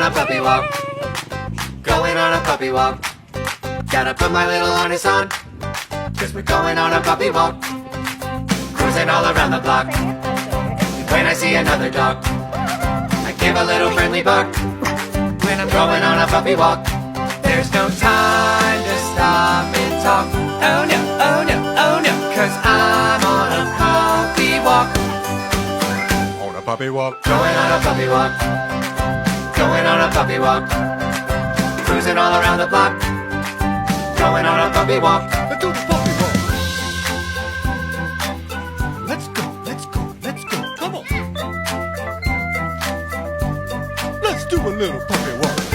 on a puppy walk. Going on a puppy walk. Gotta put my little harness on, 'cause we're going on a puppy walk. Cruising all around the block. When I see another dog, I give a little friendly bark. When I'm going on a puppy walk, there's no time to stop and talk. Oh no, oh no, oh no, 'cause I'm on a puppy walk. On a puppy walk. Going on a puppy walk. Going on a puppy walk. Cruising all around the block. Going on a puppy walk. Let's do the puppy walk. Let's go, let's go, let's go. Come on. Let's do a little puppy walk.